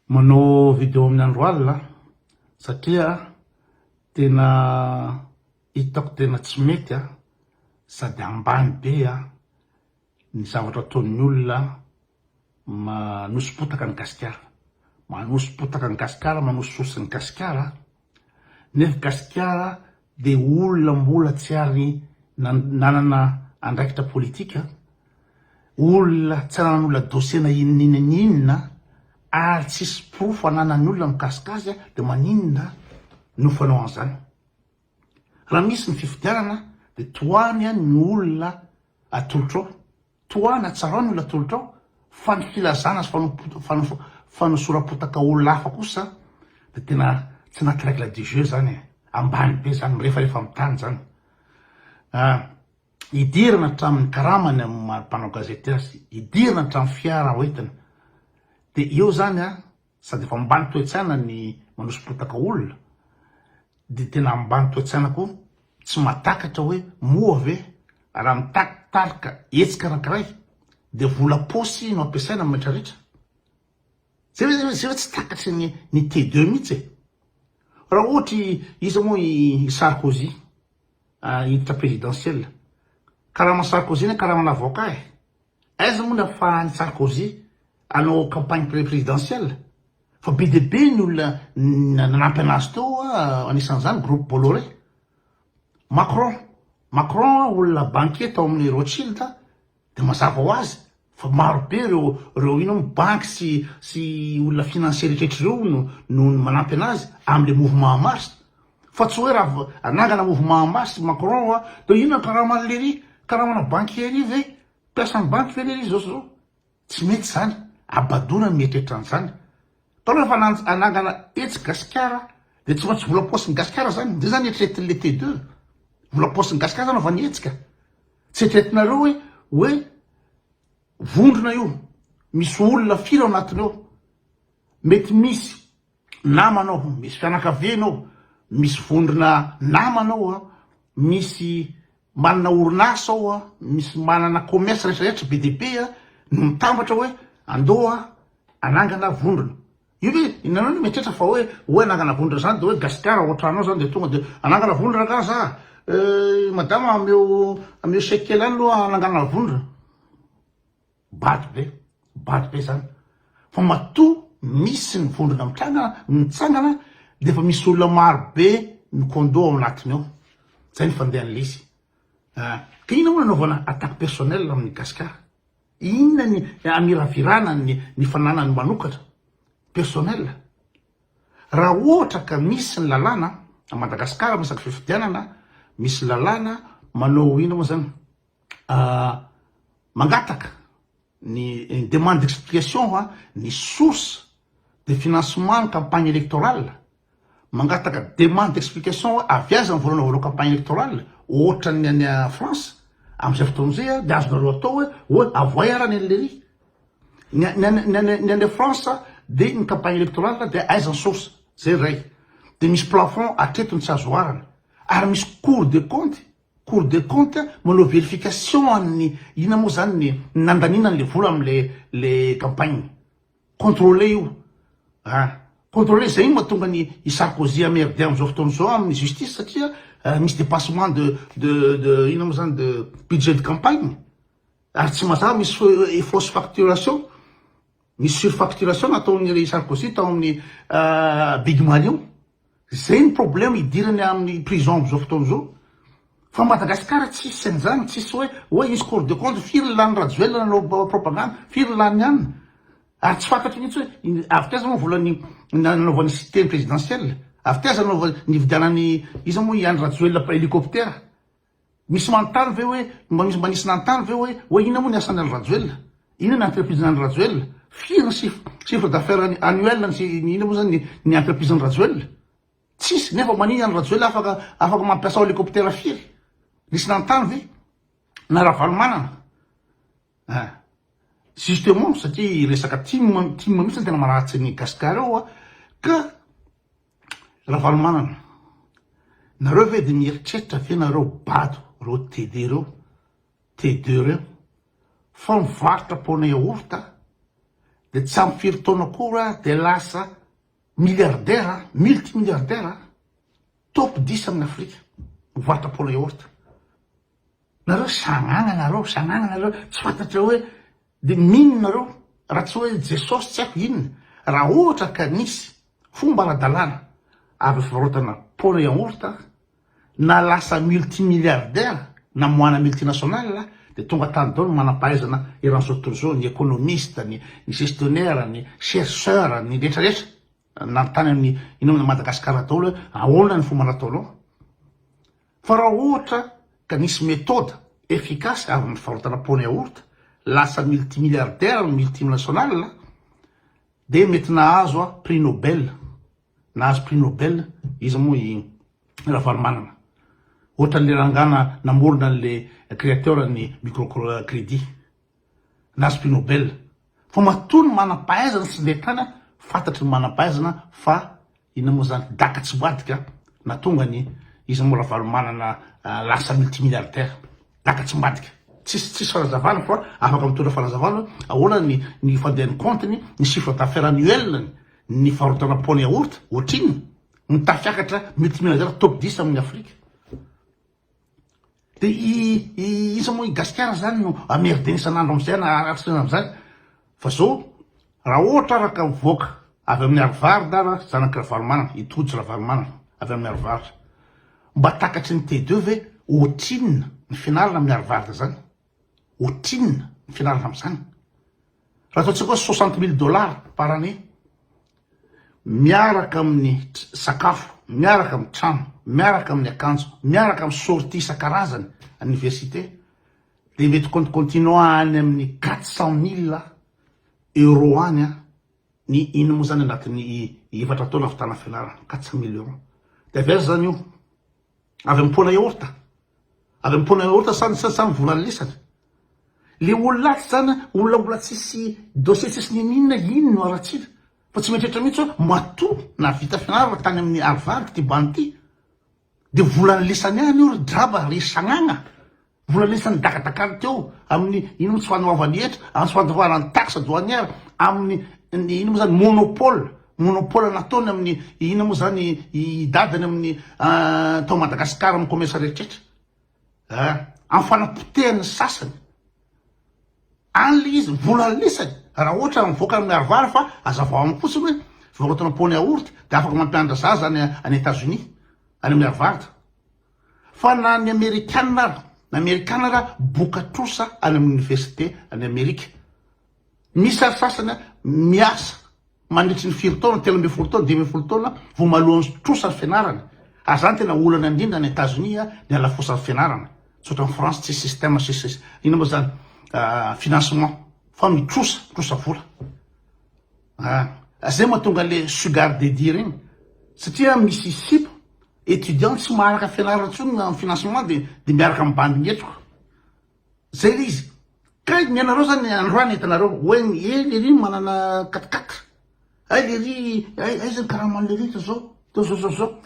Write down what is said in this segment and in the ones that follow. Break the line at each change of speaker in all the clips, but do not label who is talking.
Manao vidéo amin'ny andro alina satria tena hitako tena tsy mety sady ambany be ny zavatra ataon'ny olona manosipotaka ny gasikara. Manosipotaka ny gasikara, manosososy ny gasikara. Nefa gasikara de olona mbola tsy ary nanana andraikitra politika. Olona tsy nanan'olona dosiena inona ary tsisy proof ananan'olona mikasikazy de maninona no fanao an'izany. Raha misy ny fifidianana de toany ny olona atolotrao, toany atsarao ny olona atolotrao, fa ny filazana sy fanosorapotaka olona hafa kosa de tena tsy anaty règle du jeu zany, ambany be zany, mirefarefa amin'ny tany zany. Idirana hatramin'ny karamany amin'ny mpanao gazety azy, idirana hatramin'ny fiara hoentina. De eo zany sady efa ambany toe-tsaina ny manosipotaka olona, de tena ambany toe-tsaina koa tsy matakatra hoe moa ve raha mitakitarika hetsika anankiray de vola posy no ampiasaina rehetrarehetra. Zay hoe tsy takatry ny T2 mihitsy raha ohatra izy moa i Sarkozy hiditra présidentielle, karama Sarkozy na karama avocat aiza moa nafahan'ny Sarkozy hanao campagne présidentielle, fa be de be ny olona nanampy anazy teo anisan'izany groupe Bolloré. Macron olona banquier tao amin'ny Rothschild de mazava ho azy fa maro be reo ino banky sy olona financier rehetrareo no manampy anazy am'le mouvement en marche. Fa tsy hoe raha anangana mouvement en marche Macron de ino karama lery, karamana banquier ve mpiasan'ny banky ve lery zao. Tsy mety zany, abadona mietrehitra an'izany. Tao fa anangana hetsy gasikara de tsy maintsy vola posy ny gasikara zany, de zany eritreretin'le T2. Vola posy ny gasikara zany avy hetsika. Tsy eritreretinareo hoe vondrona io, misy olona firy ao anatiny ao, mety misy namanao, misy fianakavianao, misy vondrona namanao, misy manana orinasa ao, misy manana commerce rehetrarehetra be de be no mitambatra hoe andoa anangana vondrona. Io ve inanao no mieritreritra fa hoe anangana vondrona zany de hoe gasikara ohatranao zany de tonga de anangana vondrona ka za madama ameo sekely any aloha anangana vondrona. Bady be zany. Fa matoa misy ny vondrona mitsangana de fa misy olona maro be ny kondo ao anatiny ao. Zay ny fandehan'le izy. Ka ina moa nanaovana attaque personnelle amin'ny gasikara? Inona ny amiravirana ny fananany manokatra personnel? Raha ohatra ka misy ny lalàna a Madagasikara misaky fifidianana, misy lalàna manao ino moa zany mangataka ny demande d'explication ny source de financement ny campagne électorale, mangataka demande d'explication avy aza ny volanao campagne électorale ohatra ny any France am'izay fotoan'izay de azonareo atao hoe avoyarany an'lery ny any France de ny campagne électorale de aiza ny source zay ray, de misy plafond atretony tsy azo oarana, ary misy cour de compte manao vérification ny ina moa zany ny nandanina le vola am'le campagne, contrôler io contrôler zay iny mahatonga ny Sarkozy amerde am'izao fotoan'izao amin'ny justice satria misy dépassement de ina moa zany de budget de campagne, ary tsy mazava misy fausse facturation, misy surfacturation nataon'ny Sarkozy tao amin'ny Big Malion. Zay ny problème idirany amin'ny prison am'izao fotoan'izao. Fa Madagasikara tsisy an'izany, tsisy hoe misy cour de compte firy lany Rajoelina nanao propagande, firy lany ihany. Ary tsy fantatry mihitsy hoe avy taiza moa vola nanaovany cité présidentielle, avy taiza nanaovany nividianany iza moa iany Rajoelina hélicoptère. Misy manontany ve hoe manisy nanontany ve hoe ina moa ny asan'ny Rajoelina, ina ny entreprise-ny Rajoelina, firy ny chiffre d'affaires annuel ina moa zany ny entreprise-ny Rajoelina. Tsisy, nefa maniny any Rajoelina afaka mampiasa hélicoptère firy. Nisy nanontany ve na Ravalomanana? Justement satria resaka tima mihitsy tena maratsy ny gasikara ao ka Ravalomanana, nareo ve de mieritreritra ve nareo bado reo T2 reo fa mivarotra pona yaourt dia tsy ampy firy taona koa dia lasa milliardaire multimilliardaire top 10 amin'ny Afrika mivarotra pôla yaourt. Nareo sagnana nareo tsy fantatra hoe dia mino nareo raha tsy hoe Jesosy tsy haiko inona raha ohatra ka nisy fomba ara-dalàna avy fivarotana pôla yaourt na lasa multimilliardaire na moana multinationale dia tonga tany dao manam-pahaizana eran'izao tontolo izao ny économiste ny gestionnaire ny chercheur ny rehetrarehetra nanontany amin'ny ino Madagasikara daholo hoe ahoana ny fomba nataonao. Fa raha ohatra ka nisy méthode efficace avy fivarotana pôla yaourt lasa multimilliardaire multinationale dia mety nahazo prix Nobel, nahazo prix Nobel izy moa i Ravalomanana. Ohatra le rangana namorona an'le créateur ny microcrédit nahazo prix Nobel. Fa matoa ny manam-pahaizana sy le tany fantatry ny manam-pahaizana fa ina moa zany daka tsy mbadika na tonga ny izy moa Ravalomanana lasa multimilliardaire daka tsy mbadika tsisy farazavana fa afaka mitondra farazavana ahoana ny fandehany compteny ny chiffre d'affaires annuel ny farotana pôla yaourt ohatriny ny tafiakatra multimilliardaire top 10 amin'ny Afrika. Dia izy moa gasikara zany no amerdeny isan'andro am'izay na aratrina am'izany fa zao raha ohatra araka mivoaka avy amin'ny Harvard ara zanaky Ravalomanana itoditsy Ravalomanana avy amin'ny Harvard mba takatry ny T2 ve ohatrinona ny finalina amin'ny Harvard zany ohatrinona ny finalina am'izany raha ataontsika hoe $60,000 par année miaraka amin'ny sakafo miaraka amin'ny trano miaraka amin'ny akanjo miaraka amin'ny sortie isan-karazany université dia mety continua any amin'ny 400,000 euro any ny ino moa zany anatin'ny efatra taona vitana fianarana 400,000 euro. Dia avy aiza zany io avy amin'ny pôla yaourt avy amin'ny pôla yaourt samy volany lesany le olona aty zany olona tsisy dossier tsisy ninina ino no aratsina fa tsy mieritreritra mihitsy hoe matoa na vita fianarana tany amin'ny Harvard ty bany ty dia volany lesany any io draba ry sagnana volany lesany dakadakany teo amin'ny ino tsy fanoavany hetra amin'ny tsy fandovarany taxe douanière amin'ny ino moa zany monopole nataony amin'ny ino moa zany idadany amin'ny tao Madagasikara amin'ny commerce rehetrarehetra amin'ny fanapotehany sasany an'le izy volany lesany raha ohatra mivoaka amin'ny Harvard fa azavao amin'ny fotsiny hoe fivarotana pôla yaourt dia afaka mampianatra zaza any États-Unis any amin'ny Harvard fa na ny Amerikanina raha boka trosa any amin'ny université any Amerika misy sasany miasa mandritry ny 4 taona 13 taona 12 taona vo malohany trosa ny fianarana azany tena olana indrindra any États-Unis ny alafosan'ny fianarana tsotra ny France tsy système ino moa zany financement fa mitrosa vola zay mahatonga le sugar daddy regny satria Mississippi étudiant tsy maharaka fianarana ntsony amin'ny financement dia miaraka amin'ny bandy ngetroko zay le izy ka ny anareo zany androany hitanareo hoe lery manana 4x4 lery zany karaha manlery zao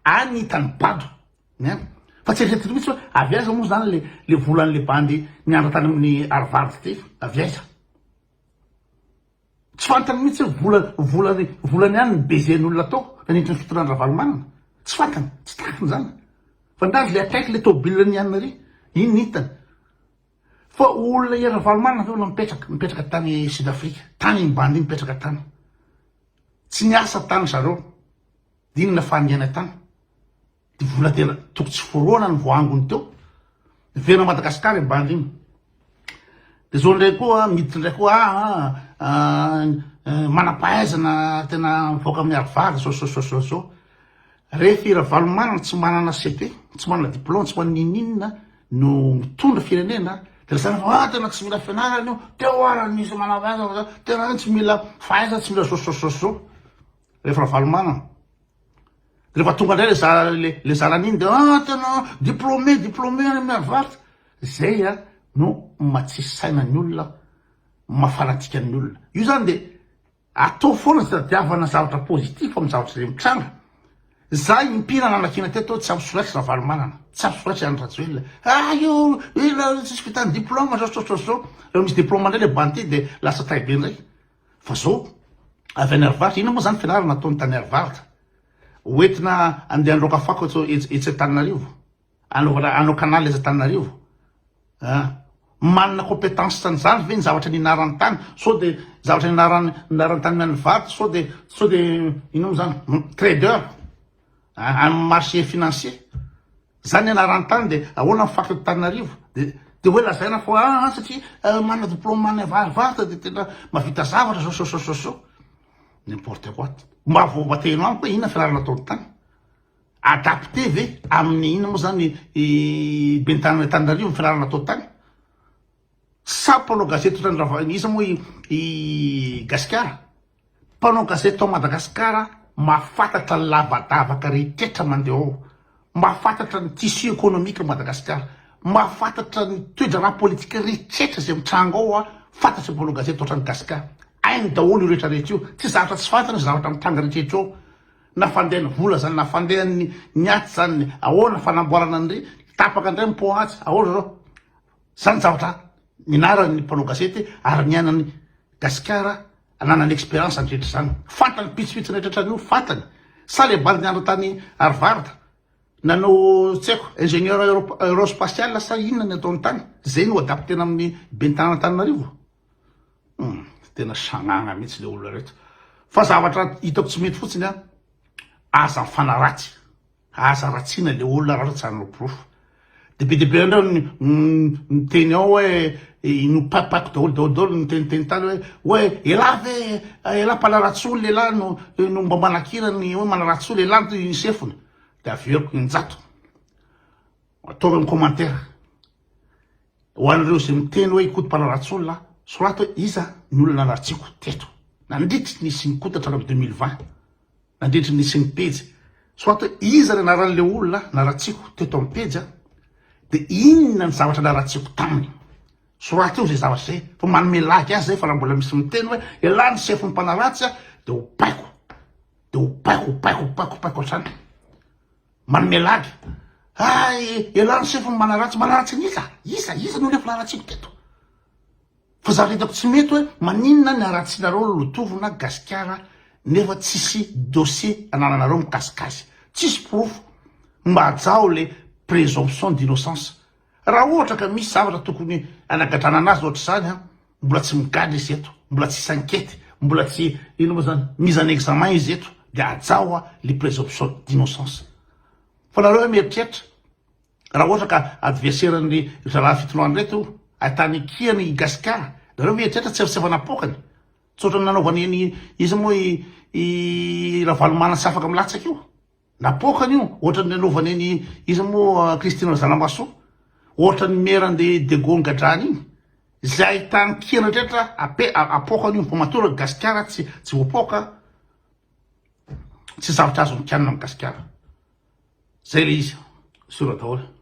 any hitany bado fa tsy eritreretry mihitsy hoe avy aiza moa zany le volan'le bandy niandra tany amin'ny Harvard ty avy aiza tsy fantany mihitsy hoe volany any ny bezen'olona tao nanindry ny fitondrany Ravalomanana tsy fantany tsy takiny zany fa ndazy le akaiky le tôbila ny anina ry ino hitany fa olona i Ravalomanana olona mipetraka tany Sud-Afrika tany iny bandy iny mipetraka tany tsy niasa tany zareo dia inona fandiana tany dia vola tena toko tsy foroana ny voangony teo vera Madagasikara i bandy iny dia zao ndray koa miditra ndray koa manam-pahaizana tena mivoaka amin'ny Harvard zao rehefa i Ravalomanana tsy manana CP tsy manana diplôme tsy manana ininina no mitondra firenena dia lasana tena tsy mila fianarana io teo arany misy manam-pahaizana tena tsy mila fahaizana tsy mila zao rehefa Ravalomanana rehefa tonga indray le zanany iny dia tena diplômé any amin'ny Harvard zay no matsisy saina ny olona mafanatika ny olona io zany dia atao foana tsy tadiavana zavatra pozitif amin'ny zavatra zay mitranga za impira nanakina teto tsy ampy soraitry Ravalomanana tsy ampy soraitry any Rajoelina io tsisy fitany diplôme zao rehefa misy diplôme indray le banty dia lasa taibe indray fa zao avy anyarvaritra ino moa zany fianarana nataony tany Arivaritra hoentina andeha androaka fako etsy Antananarivo anao kanaly etsy Antananarivo manana compétence tan'izany ve ny zavatra ninarany tany so de zavatra ninarany tany Arivaritra so de ino zany trader amin'ny marché financier zany anarany tany de ahoana mifaky Antananarivo de hoe lazaina fo satria manana diplôme any Arivaritra de tena mavita zavatra so n'importe quoi mba voavateno amiko hoe inona fianarana ataony tany adapté ve amin'ny ina moa zany bentanana Antananarivo ny fianarana atao tany sa mpanao gazety iza moa i Gasikara mpanao gazety tao Madagasikara mahafantatra ny lavadavaka rehetra mandeha ao mahafantatra ny tissu économique Madagasikara mahafantatra ny toedrana politika rehetra zay mitrango ao fantatry mpanao gazety ohatrany Gasikara ainy daholo io rehetrarehetra io tsy zavatra tsy fantany zavatra mitranga rehetra ao na fandehany vola zany na fandehany niaty zany ahoana fanamboarana an'ireny tapaka indray mipoatsy ahoana zao zany zavatra ninarany mpanao gazety ary nianany Gasikara nanany expérience andrehetra zany fantany pitsipitsy rehetrarehetra io fantany sa le bady niandro tany Arivaritra nanao tsy haiko ingénieur aérospatial sa inona ny ataony tany zay no adaptena amin'ny bentanana Antananarivo tena sagnagna mihitsy le olona rehetra fa zavatra hitako tsy mety fotsiny aza mifanaratsy aza ratsiana le olona raha tsy hanao profo debe andreo miteny ao hoe nopapako daholo niteniteny tany hoe ela mpanaratsy olo lehilahy no mba manakirany hoe manaratsy olo lehilahy to unicefony de averiko injato ataovy amin'ny commentaire ho an'ireo zay miteny hoe ikoty mpanaratsy olona sorato hoe iza ny olona naratsiko teto nandritry nisy nikotatra amin'ny 2020 nandritry nisy ny pejy sorato hoe iza ny anaran'le olona naratsiko teto amin'ny pejy de inona ny zavatra naratsiko taminy sorato eo zay zavatra zay fa manome lagy azy zay fa raha mbola misy miteny hoe ela ny sefo ny mpanaratsy de opaiko hatrany manome lagy ela ny sefo ny manaratsy niza ny olona efa naratsiko teto fa zavatra hitako tsy mety hoe maninona ny aratsinareo lotovina Gasikara nefa tsisy dossier anananareo mikasikazy tsisy profo mba hajao le présomption d'innocence raha ohatra ka misy zavatra tokony anagadrana anazy ohatra zany mbola tsy migady izy eto mbola tsy s'enquête mbola tsy ino moa zany mise en examen izy eto de ajao le présomption d'innocence fa nareo mieritreritra raha ohatra ka adversaire-ny zalahy fitinoany reto atany kiany Gasikara nareo mieritreritra tsy efa napokany tsy ohatra nanaovany izy moa ravalomana tsy afaka milatsaka io napokany io ohatra ny nanaovany izy moa Christine Zanamaso ohatra ny merany de Gongadrany igny zay ahitany kiana rehetra apokany io mpamatora Gasikara tsy voapoka tsy zavatra azo mikianina amin'ny Gasikara zay le izy sura daholo